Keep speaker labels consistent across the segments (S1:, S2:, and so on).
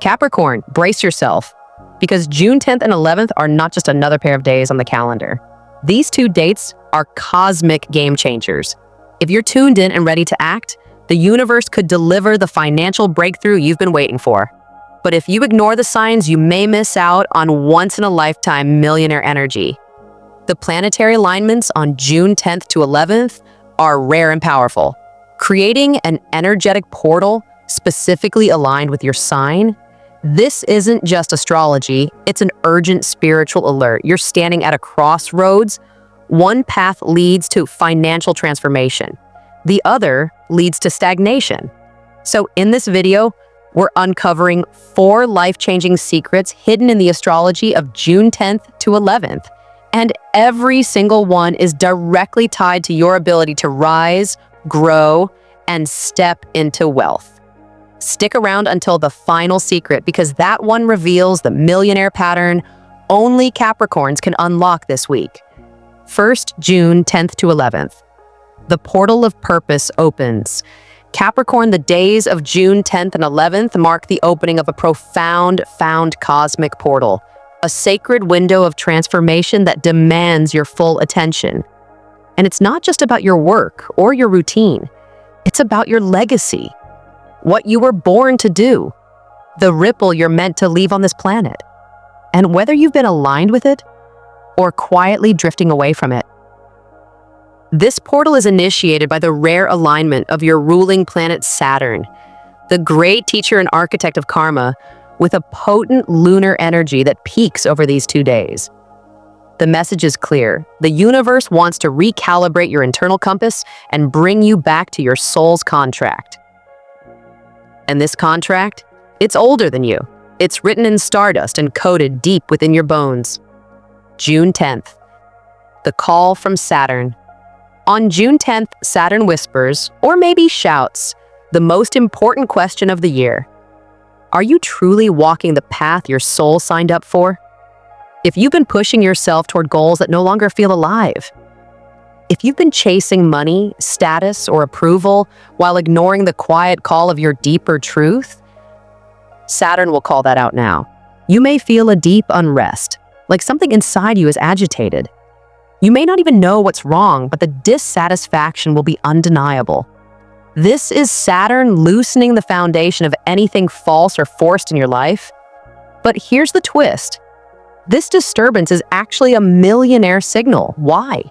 S1: Capricorn, brace yourself, because June 10th and 11th are not just another pair of days on the calendar. These two dates are cosmic game changers. If you're tuned in and ready to act, the universe could deliver the financial breakthrough you've been waiting for. But if you ignore the signs, you may miss out on once-in-a-lifetime millionaire energy. The planetary alignments on June 10th to 11th are rare and powerful, creating an energetic portal specifically aligned with your sign. This isn't just astrology, it's an urgent spiritual alert. You're standing at a crossroads. One path leads to financial transformation. The other leads to stagnation. So in this video, we're uncovering 4 life-changing secrets hidden in the astrology of June 10th to 11th. And every single one is directly tied to your ability to rise, grow, and step into wealth. Stick around until the final secret, because that one reveals the millionaire pattern only Capricorns can unlock this week. First, June 10th to 11th. The portal of purpose opens. Capricorn, the days of June 10th and 11th mark the opening of a profound cosmic portal, a sacred window of transformation that demands your full attention. And it's not just about your work or your routine. It's about your legacy, what you were born to do, the ripple you're meant to leave on this planet, and whether you've been aligned with it or quietly drifting away from it. This portal is initiated by the rare alignment of your ruling planet Saturn, the great teacher and architect of karma, with a potent lunar energy that peaks over these 2 days. The message is clear. The universe wants to recalibrate your internal compass and bring you back to your soul's contract. And this contract, it's older than you. It's written in stardust and coded deep within your bones. June 10th, the call from Saturn. On June 10th, Saturn whispers, or maybe shouts, the most important question of the year. Are you truly walking the path your soul signed up for? If you've been pushing yourself toward goals that no longer feel alive, if you've been chasing money, status, or approval while ignoring the quiet call of your deeper truth, Saturn will call that out now. You may feel a deep unrest, like something inside you is agitated. You may not even know what's wrong, but the dissatisfaction will be undeniable. This is Saturn loosening the foundation of anything false or forced in your life. But here's the twist. This disturbance is actually a millionaire signal. Why?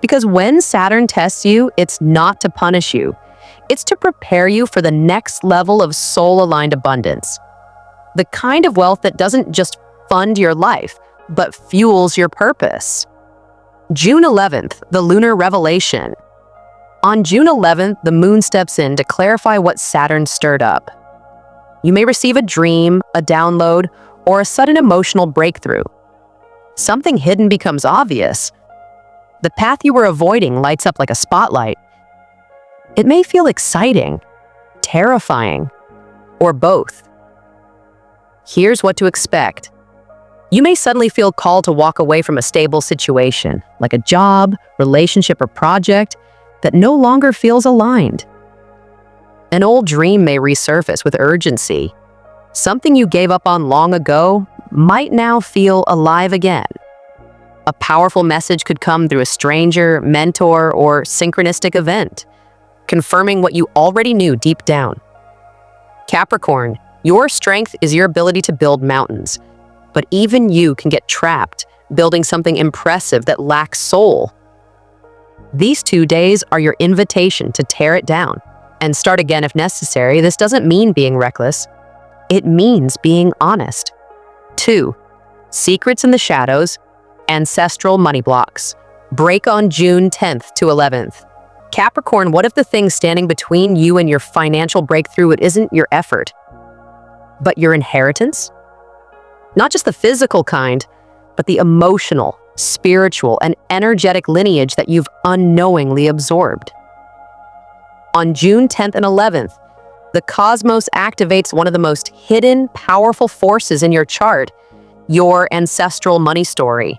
S1: Because when Saturn tests you, it's not to punish you. It's to prepare you for the next level of soul-aligned abundance. The kind of wealth that doesn't just fund your life, but fuels your purpose. June 11th, the Lunar Revelation. On June 11th, the moon steps in to clarify what Saturn stirred up. You may receive a dream, a download, or a sudden emotional breakthrough. Something hidden becomes obvious. The path you were avoiding lights up like a spotlight. It may feel exciting, terrifying, or both. Here's what to expect. You may suddenly feel called to walk away from a stable situation, like a job, relationship, or project that no longer feels aligned. An old dream may resurface with urgency. Something you gave up on long ago might now feel alive again. A powerful message could come through a stranger, mentor, or synchronistic event, confirming what you already knew deep down. Capricorn, your strength is your ability to build mountains. But even you can get trapped building something impressive that lacks soul. These 2 days are your invitation to tear it down and start again if necessary. This doesn't mean being reckless. It means being honest. 2. Secrets in the shadows, ancestral money blocks. Break on June 10th to 11th. Capricorn, what if the thing standing between you and your financial breakthrough, it isn't your effort, but your inheritance? Not just the physical kind, but the emotional, spiritual, and energetic lineage that you've unknowingly absorbed. On June 10th and 11th, the cosmos activates one of the most hidden, powerful forces in your chart, your ancestral money story.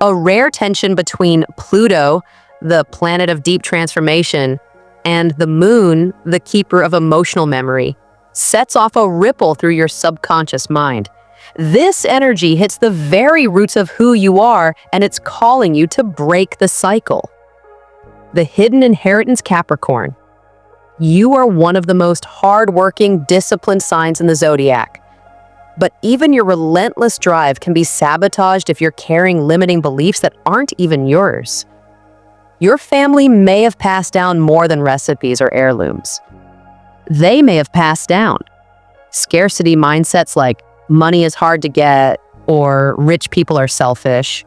S1: A rare tension between Pluto, the planet of deep transformation, and the moon, the keeper of emotional memory, sets off a ripple through your subconscious mind. This energy hits the very roots of who you are, and it's calling you to break the cycle. The hidden inheritance, Capricorn. You are one of the most hardworking, disciplined signs in the zodiac. But even your relentless drive can be sabotaged if you're carrying limiting beliefs that aren't even yours. Your family may have passed down more than recipes or heirlooms. They may have passed down scarcity mindsets like money is hard to get or rich people are selfish.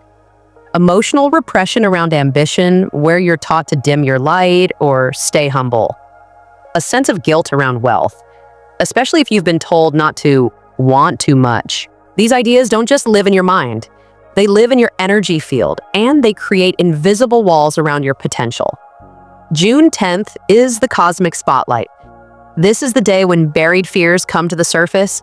S1: Emotional repression around ambition, where you're taught to dim your light or stay humble. A sense of guilt around wealth, especially if you've been told not to want too much. These ideas don't just live in your mind. They live in your energy field, and they create invisible walls around your potential. June 10th is the cosmic spotlight. This is the day when buried fears come to the surface.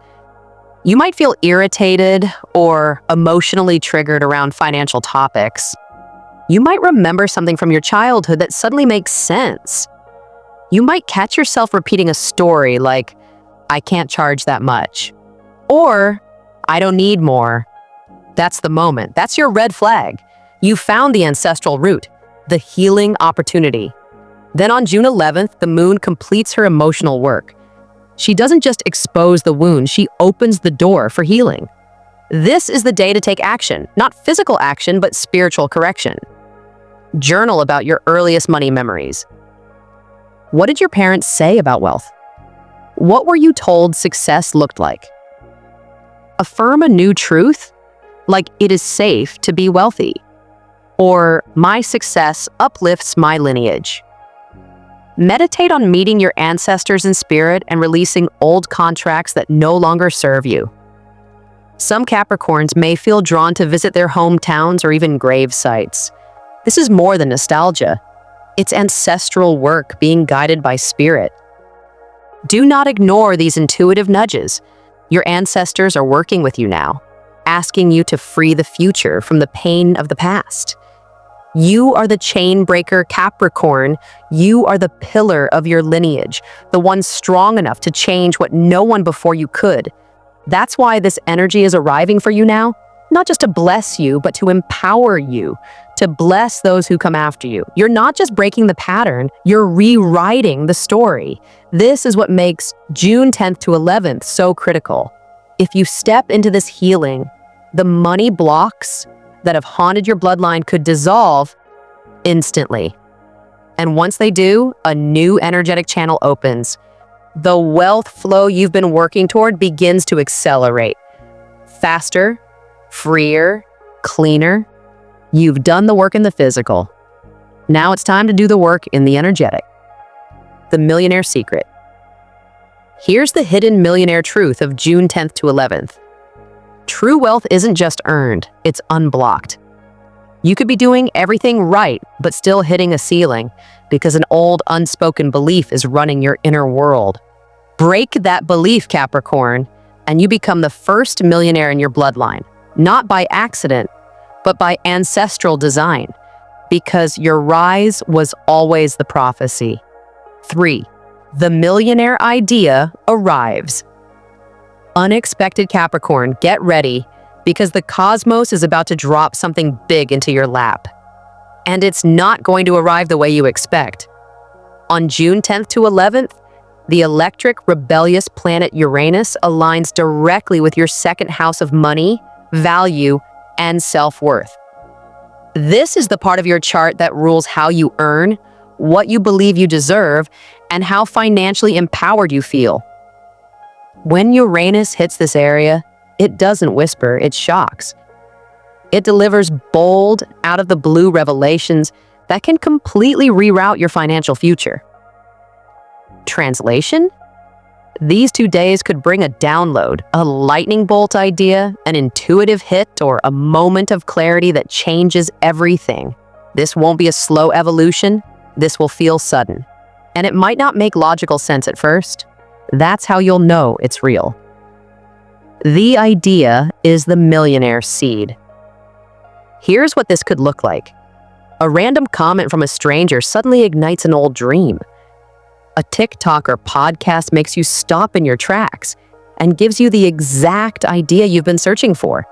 S1: You might feel irritated or emotionally triggered around financial topics. You might remember something from your childhood that suddenly makes sense. You might catch yourself repeating a story like, "I can't charge that much," or "I don't need more." That's the moment. That's your red flag. You found the ancestral root, the healing opportunity. Then on June 11th, the moon completes her emotional work. She doesn't just expose the wound, she opens the door for healing. This is the day to take action, not physical action, but spiritual correction. Journal about your earliest money memories. What did your parents say about wealth? What were you told success looked like? Affirm a new truth, like it is safe to be wealthy, or my success uplifts my lineage. Meditate on meeting your ancestors in spirit and releasing old contracts that no longer serve you. Some Capricorns may feel drawn to visit their hometowns or even grave sites. This is more than nostalgia. It's ancestral work being guided by spirit. Do not ignore these intuitive nudges. Your ancestors are working with you now, asking you to free the future from the pain of the past. You are the chain breaker, Capricorn. You are the pillar of your lineage, the one strong enough to change what no one before you could. That's why this energy is arriving for you now, not just to bless you, but to empower you, to bless those who come after you. You're not just breaking the pattern, you're rewriting the story. This is what makes June 10th to 11th so critical. If you step into this healing, the money blocks that have haunted your bloodline could dissolve instantly. And once they do, a new energetic channel opens. The wealth flow you've been working toward begins to accelerate. Faster, freer, cleaner. You've done the work in the physical. Now it's time to do the work in the energetic. The Millionaire Secret. Here's the hidden millionaire truth of June 10th to 11th. True wealth isn't just earned, it's unblocked. You could be doing everything right, but still hitting a ceiling because an old unspoken belief is running your inner world. Break that belief, Capricorn, and you become the first millionaire in your bloodline, not by accident, but by ancestral design, because your rise was always the prophecy. 3. The millionaire idea arrives. Unexpected Capricorn, get ready, because the cosmos is about to drop something big into your lap. And it's not going to arrive the way you expect. On June 10th to 11th, the electric, rebellious planet Uranus aligns directly with your second house of money, value, and self-worth. This is the part of your chart that rules how you earn, what you believe you deserve, and how financially empowered you feel. When Uranus hits this area, it doesn't whisper, it shocks. It delivers bold, out-of-the-blue revelations that can completely reroute your financial future. Translation? These 2 days could bring a download, a lightning bolt idea, an intuitive hit, or a moment of clarity that changes everything. This won't be a slow evolution. This will feel sudden. And it might not make logical sense at first. That's how you'll know it's real. The idea is the millionaire seed. Here's what this could look like. A random comment from a stranger suddenly ignites an old dream. A TikTok or podcast makes you stop in your tracks and gives you the exact idea you've been searching for.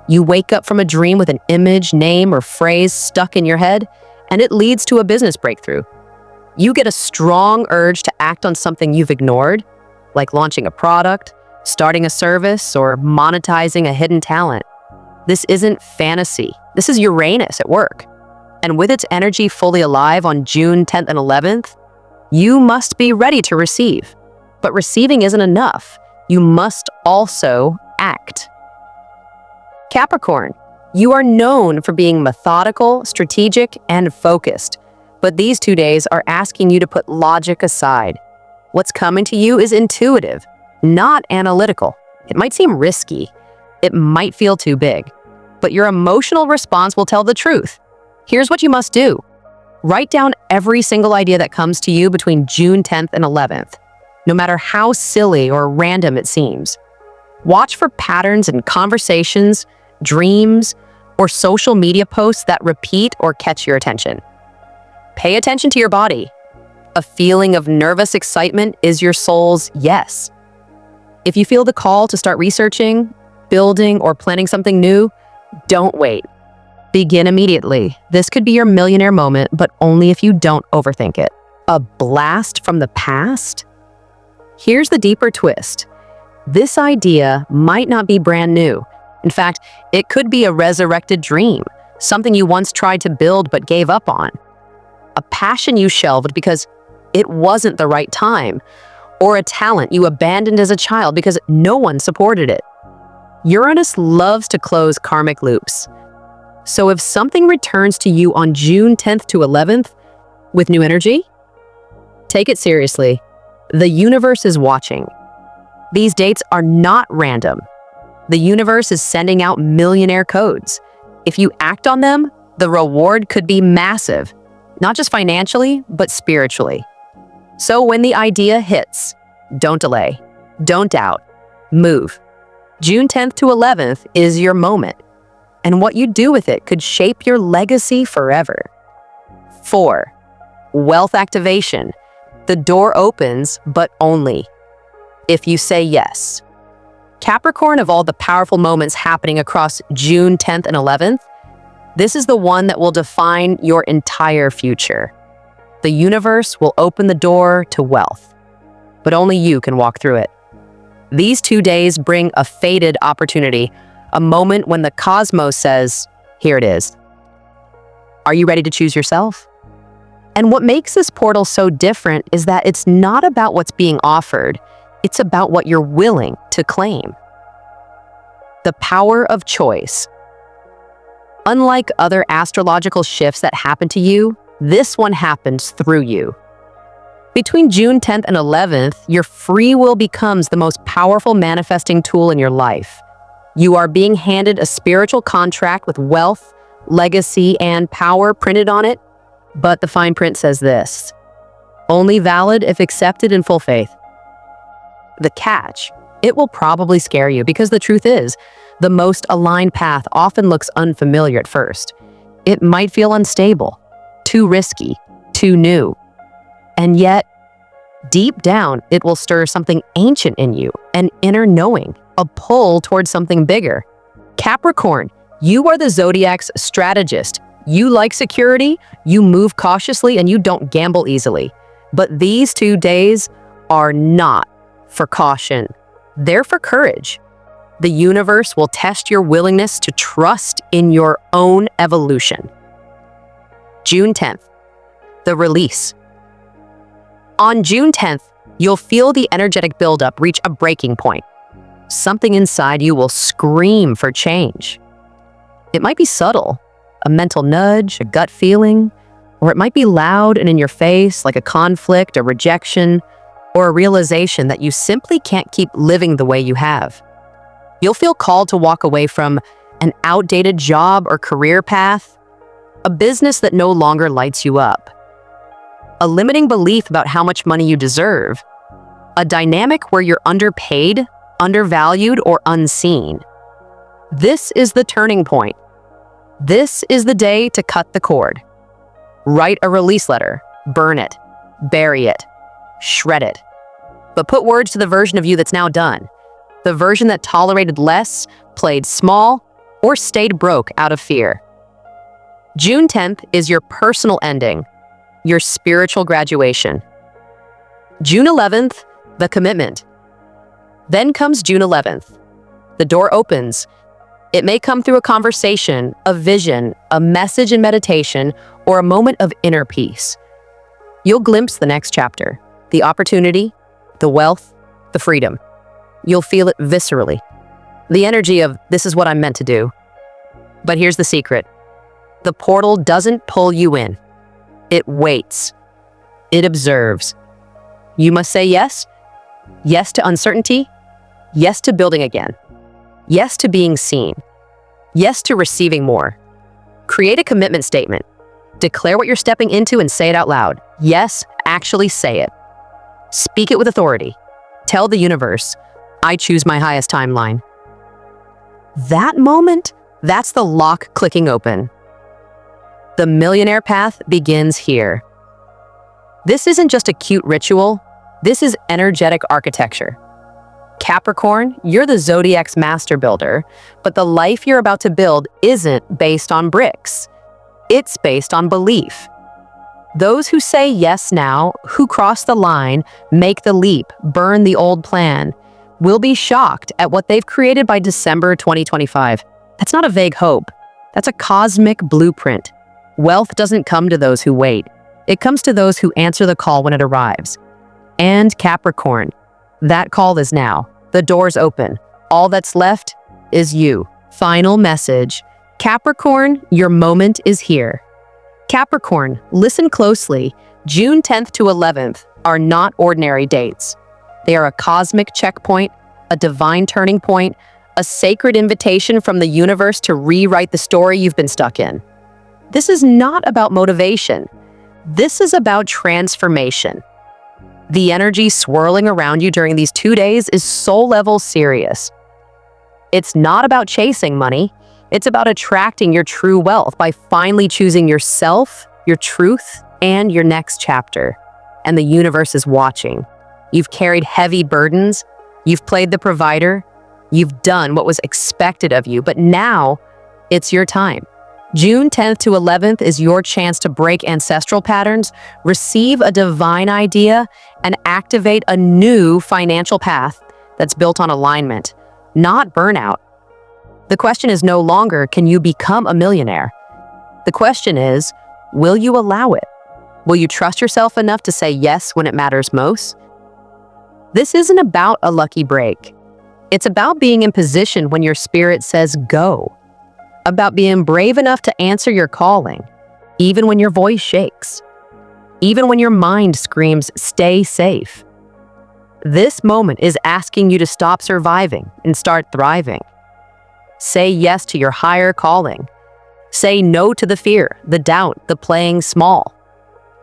S1: You wake up from a dream with an image, name, or phrase stuck in your head, and it leads to a business breakthrough. You get a strong urge to act on something you've ignored, like launching a product, starting a service, or monetizing a hidden talent. This isn't fantasy. This is Uranus at work. And with its energy fully alive on June 10th and 11th, you must be ready to receive. But receiving isn't enough. You must also act. Capricorn, you are known for being methodical, strategic, and focused. But these 2 days are asking you to put logic aside. What's coming to you is intuitive, not analytical. It might seem risky. It might feel too big. But your emotional response will tell the truth. Here's what you must do. Write down every single idea that comes to you between June 10th and 11th, no matter how silly or random it seems. Watch for patterns in conversations, dreams, or social media posts that repeat or catch your attention. Pay attention to your body. A feeling of nervous excitement is your soul's yes. If you feel the call to start researching, building, or planning something new, don't wait. Begin immediately. This could be your millionaire moment, but only if you don't overthink it. A blast from the past? Here's the deeper twist. This idea might not be brand new. In fact, it could be a resurrected dream, something you once tried to build but gave up on. A passion you shelved because it wasn't the right time, or a talent you abandoned as a child because no one supported it. Uranus loves to close karmic loops. So if something returns to you on June 10th to 11th with new energy, take it seriously. The universe is watching. These dates are not random. The universe is sending out millionaire codes. If you act on them, the reward could be massive, not just financially, but spiritually. So when the idea hits, don't delay, don't doubt, move. June 10th to 11th is your moment. And what you do with it could shape your legacy forever. 4. Wealth activation. The door opens, but only if you say yes. Capricorn, of all the powerful moments happening across June 10th and 11th, this is the one that will define your entire future. The universe will open the door to wealth, but only you can walk through it. These 2 days bring a fated opportunity, a moment when the cosmos says, here it is. Are you ready to choose yourself? And what makes this portal so different is that it's not about what's being offered, it's about what you're willing to claim. The power of choice. Unlike other astrological shifts that happen to you, this one happens through you. Between June 10th and 11th, your free will becomes the most powerful manifesting tool in your life. You are being handed a spiritual contract with wealth, legacy, and power printed on it, but the fine print says this: only valid if accepted in full faith. The catch: it will probably scare you because the truth is, the most aligned path often looks unfamiliar at first. It might feel unstable, too risky, too new. And yet, deep down, it will stir something ancient in you, an inner knowing, a pull towards something bigger. Capricorn, you are the zodiac's strategist. You like security, you move cautiously, and you don't gamble easily. But these 2 days are not for caution. They're for courage. The universe will test your willingness to trust in your own evolution. June 10th, the release. On June 10th, you'll feel the energetic buildup reach a breaking point. Something inside you will scream for change. It might be subtle, a mental nudge, a gut feeling, or it might be loud and in your face, like a conflict, a rejection, or a realization that you simply can't keep living the way you have. You'll feel called to walk away from an outdated job or career path, a business that no longer lights you up, a limiting belief about how much money you deserve, a dynamic where you're underpaid, undervalued, or unseen. This is the turning point. This is the day to cut the cord. Write a release letter, burn it, bury it, shred it. But put words to the version of you that's now done. The version that tolerated less, played small, or stayed broke out of fear. June 10th is your personal ending, your spiritual graduation. June 11th, the commitment. Then comes June 11th. The door opens. It may come through a conversation, a vision, a message in meditation, or a moment of inner peace. You'll glimpse the next chapter, the opportunity, the wealth, the freedom. You'll feel it viscerally. The energy of, this is what I'm meant to do. But here's the secret. The portal doesn't pull you in. It waits. It observes. You must say yes. Yes to uncertainty. Yes to building again. Yes to being seen. Yes to receiving more. Create a commitment statement. Declare what you're stepping into and say it out loud. Yes, actually say it. Speak it with authority. Tell the universe, I choose my highest timeline. That moment, that's the lock clicking open. The Millionaire Path begins here. This isn't just a cute ritual. This is energetic architecture. Capricorn, you're the zodiac's master builder, but the life you're about to build isn't based on bricks. It's based on belief. Those who say yes now, who cross the line, make the leap, burn the old plan, will be shocked at what they've created by December 2025. That's not a vague hope. That's a cosmic blueprint. Wealth doesn't come to those who wait. It comes to those who answer the call when it arrives. And Capricorn, that call is now. The door's open. All that's left is you. Final message. Capricorn, your moment is here. Capricorn, listen closely. June 10th to 11th are not ordinary dates. They are a cosmic checkpoint, a divine turning point, a sacred invitation from the universe to rewrite the story you've been stuck in. This is not about motivation. This is about transformation. The energy swirling around you during these 2 days is soul-level serious. It's not about chasing money. It's about attracting your true wealth by finally choosing yourself, your truth, and your next chapter. And the universe is watching. You've carried heavy burdens. You've played the provider. You've done what was expected of you, but now it's your time. June 10th to 11th is your chance to break ancestral patterns, receive a divine idea, and activate a new financial path that's built on alignment, not burnout. The question is no longer, can you become a millionaire? The question is, will you allow it? Will you trust yourself enough to say yes when it matters most? This isn't about a lucky break. It's about being in position when your spirit says go. About being brave enough to answer your calling, even when your voice shakes, even when your mind screams, stay safe. This moment is asking you to stop surviving and start thriving. Say yes to your higher calling. Say no to the fear, the doubt, the playing small.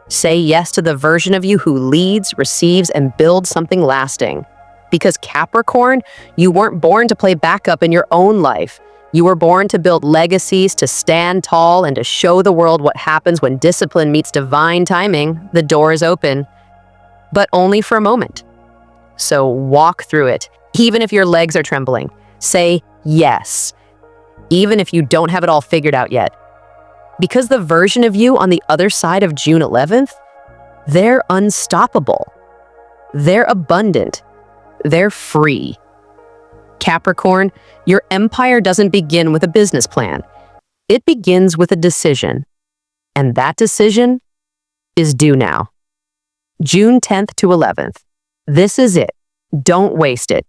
S1: Say yes to the version of you who leads, receives, and builds something lasting. Because Capricorn, you weren't born to play backup in your own life. You were born to build legacies, to stand tall, and to show the world what happens when discipline meets divine timing. The door is open, but only for a moment. So walk through it, even if your legs are trembling. Say yes, even if you don't have it all figured out yet. Because the version of you on the other side of June 11th, they're unstoppable. They're abundant. They're free. Capricorn, your empire doesn't begin with a business plan. It begins with a decision. And that decision is due now. June 10th to 11th. This is it. Don't waste it.